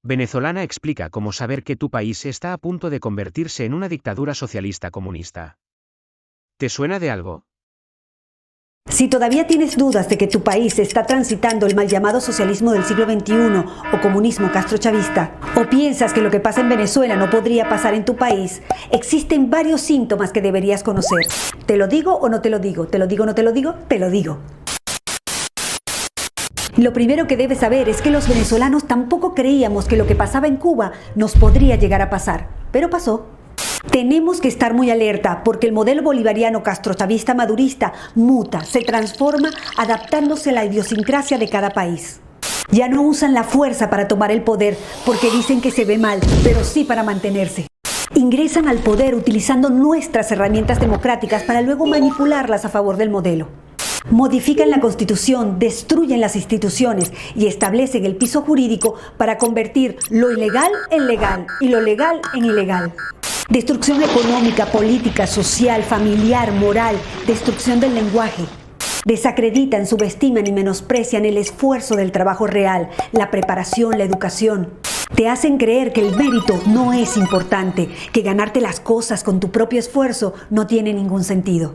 Venezolana explica cómo saber que tu país está a punto de convertirse en una dictadura socialista comunista. ¿Te suena de algo? Si todavía tienes dudas de que tu país está transitando el mal llamado socialismo del siglo XXI o comunismo castrochavista, o piensas que lo que pasa en Venezuela no podría pasar en tu país, existen varios síntomas que deberías conocer. ¿Te lo digo o no te lo digo? ¿Te lo digo o no te lo digo? Te lo digo. Lo primero que debes saber es que los venezolanos tampoco creíamos que lo que pasaba en Cuba nos podría llegar a pasar, pero pasó. Tenemos que estar muy alerta porque el modelo bolivariano castrochavista madurista muta, se transforma adaptándose a la idiosincrasia de cada país. Ya no usan la fuerza para tomar el poder porque dicen que se ve mal, pero sí para mantenerse. Ingresan al poder utilizando nuestras herramientas democráticas para luego manipularlas a favor del modelo. Modifican la Constitución, destruyen las instituciones y establecen el piso jurídico para convertir lo ilegal en legal y lo legal en ilegal. Destrucción económica, política, social, familiar, moral, destrucción del lenguaje. Desacreditan, subestiman y menosprecian el esfuerzo del trabajo real, la preparación, la educación. Te hacen creer que el mérito no es importante, que ganarte las cosas con tu propio esfuerzo no tiene ningún sentido.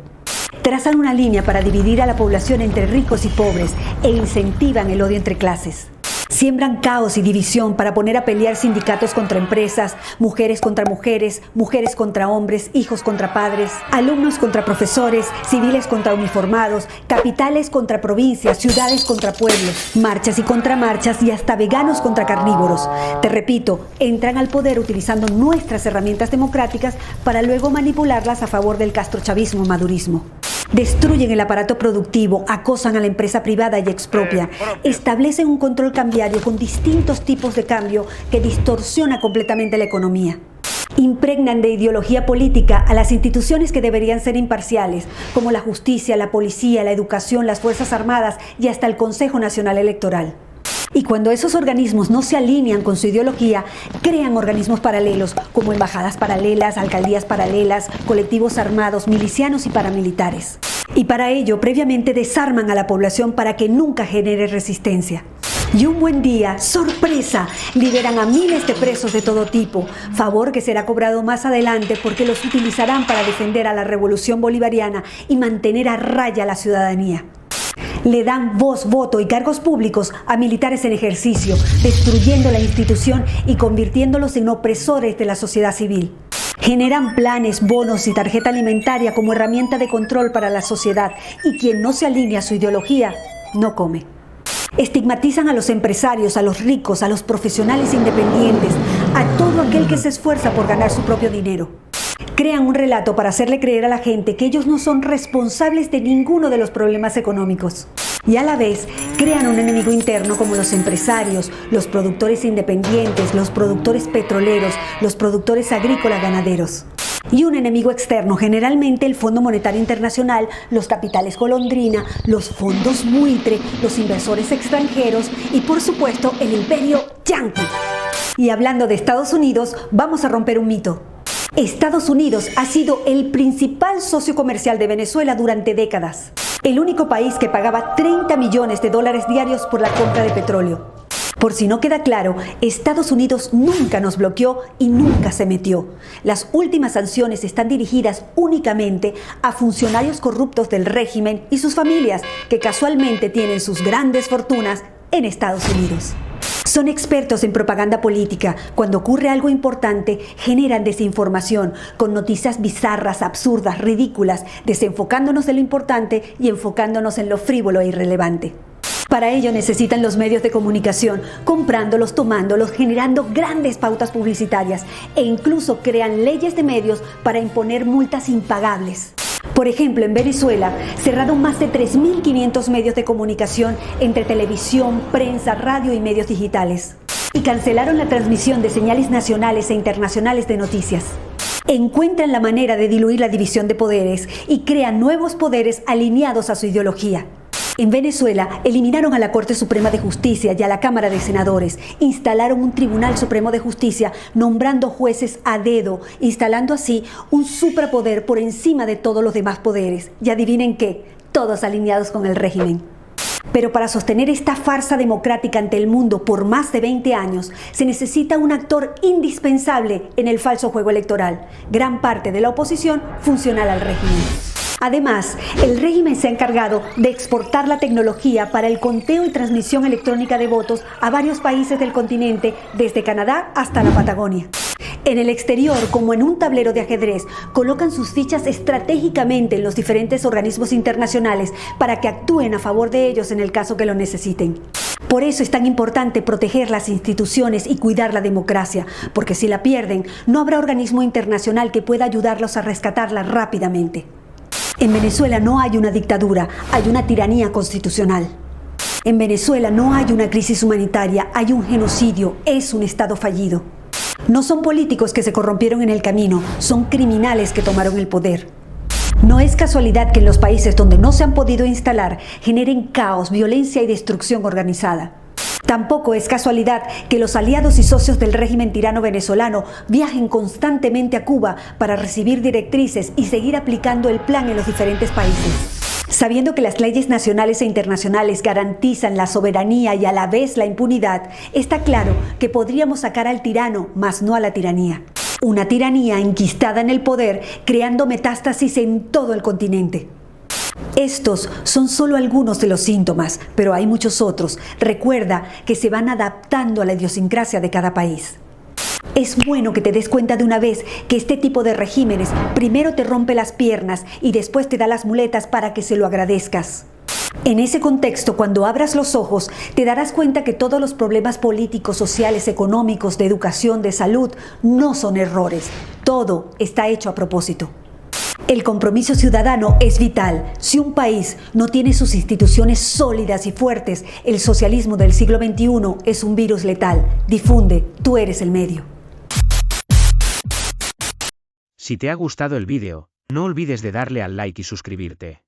Trazan una línea para dividir a la población entre ricos y pobres e incentivan el odio entre clases. Siembran caos y división para poner a pelear sindicatos contra empresas, mujeres contra mujeres, mujeres contra hombres, hijos contra padres, alumnos contra profesores, civiles contra uniformados, capitales contra provincias, ciudades contra pueblos, marchas y contramarchas y hasta veganos contra carnívoros. Te repito, entran al poder utilizando nuestras herramientas democráticas para luego manipularlas a favor del castrochavismo madurismo. Destruyen el aparato productivo, acosan a la empresa privada y expropian. Establecen un control cambiario con distintos tipos de cambio que distorsiona completamente la economía. Impregnan de ideología política a las instituciones que deberían ser imparciales, como la justicia, la policía, la educación, las Fuerzas Armadas y hasta el Consejo Nacional Electoral. Y cuando esos organismos no se alinean con su ideología, crean organismos paralelos, como embajadas paralelas, alcaldías paralelas, colectivos armados, milicianos y paramilitares. Y para ello, previamente desarman a la población para que nunca genere resistencia. Y un buen día, ¡sorpresa!, liberan a miles de presos de todo tipo, favor que será cobrado más adelante porque los utilizarán para defender a la revolución bolivariana y mantener a raya a la ciudadanía. Le dan voz, voto y cargos públicos a militares en ejercicio, destruyendo la institución y convirtiéndolos en opresores de la sociedad civil. Generan planes, bonos y tarjeta alimentaria como herramienta de control para la sociedad y quien no se alinea a su ideología, no come. Estigmatizan a los empresarios, a los ricos, a los profesionales independientes, a todo aquel que se esfuerza por ganar su propio dinero. Crean un relato para hacerle creer a la gente que ellos no son responsables de ninguno de los problemas económicos. Y a la vez, crean un enemigo interno como los empresarios, los productores independientes, los productores petroleros, los productores agrícolas ganaderos. Y un enemigo externo, generalmente el Fondo Monetario Internacional, los capitales golondrina, los fondos buitre, los inversores extranjeros y por supuesto el imperio yanqui. Y hablando de Estados Unidos, vamos a romper un mito. Estados Unidos ha sido el principal socio comercial de Venezuela durante décadas. El único país que pagaba 30 millones de dólares diarios por la compra de petróleo. Por si no queda claro, Estados Unidos nunca nos bloqueó y nunca se metió. Las últimas sanciones están dirigidas únicamente a funcionarios corruptos del régimen y sus familias, que casualmente tienen sus grandes fortunas en Estados Unidos. Son expertos en propaganda política. Cuando ocurre algo importante, generan desinformación con noticias bizarras, absurdas, ridículas, desenfocándonos de lo importante y enfocándonos en lo frívolo e irrelevante. Para ello necesitan los medios de comunicación, comprándolos, tomándolos, generando grandes pautas publicitarias e incluso crean leyes de medios para imponer multas impagables. Por ejemplo, en Venezuela cerraron más de 3.500 medios de comunicación entre televisión, prensa, radio y medios digitales. Y cancelaron la transmisión de señales nacionales e internacionales de noticias. Encuentran la manera de diluir la división de poderes y crean nuevos poderes alineados a su ideología. En Venezuela eliminaron a la Corte Suprema de Justicia y a la Cámara de Senadores, instalaron un Tribunal Supremo de Justicia nombrando jueces a dedo, instalando así un suprapoder por encima de todos los demás poderes. Y adivinen qué, todos alineados con el régimen. Pero para sostener esta farsa democrática ante el mundo por más de 20 años, se necesita un actor indispensable en el falso juego electoral, gran parte de la oposición funcional al régimen. Además, el régimen se ha encargado de exportar la tecnología para el conteo y transmisión electrónica de votos a varios países del continente, desde Canadá hasta la Patagonia. En el exterior, como en un tablero de ajedrez, colocan sus fichas estratégicamente en los diferentes organismos internacionales para que actúen a favor de ellos en el caso que lo necesiten. Por eso es tan importante proteger las instituciones y cuidar la democracia, porque si la pierden, no habrá organismo internacional que pueda ayudarlos a rescatarla rápidamente. En Venezuela no hay una dictadura, hay una tiranía constitucional. En Venezuela no hay una crisis humanitaria, hay un genocidio, es un Estado fallido. No son políticos que se corrompieron en el camino, son criminales que tomaron el poder. No es casualidad que en los países donde no se han podido instalar generen caos, violencia y destrucción organizada. Tampoco es casualidad que los aliados y socios del régimen tirano venezolano viajen constantemente a Cuba para recibir directrices y seguir aplicando el plan en los diferentes países. Sabiendo que las leyes nacionales e internacionales garantizan la soberanía y a la vez la impunidad, está claro que podríamos sacar al tirano, mas no a la tiranía. Una tiranía enquistada en el poder, creando metástasis en todo el continente. Estos son solo algunos de los síntomas, pero hay muchos otros. Recuerda que se van adaptando a la idiosincrasia de cada país. Es bueno que te des cuenta de una vez que este tipo de regímenes primero te rompe las piernas y después te da las muletas para que se lo agradezcas. En ese contexto, cuando abras los ojos, te darás cuenta que todos los problemas políticos, sociales, económicos, de educación, de salud, no son errores. Todo está hecho a propósito. El compromiso ciudadano es vital. Si un país no tiene sus instituciones sólidas y fuertes, el socialismo del siglo XXI es un virus letal. Difunde, tú eres el medio. Si te ha gustado el vídeo, no olvides de darle al like y suscribirte.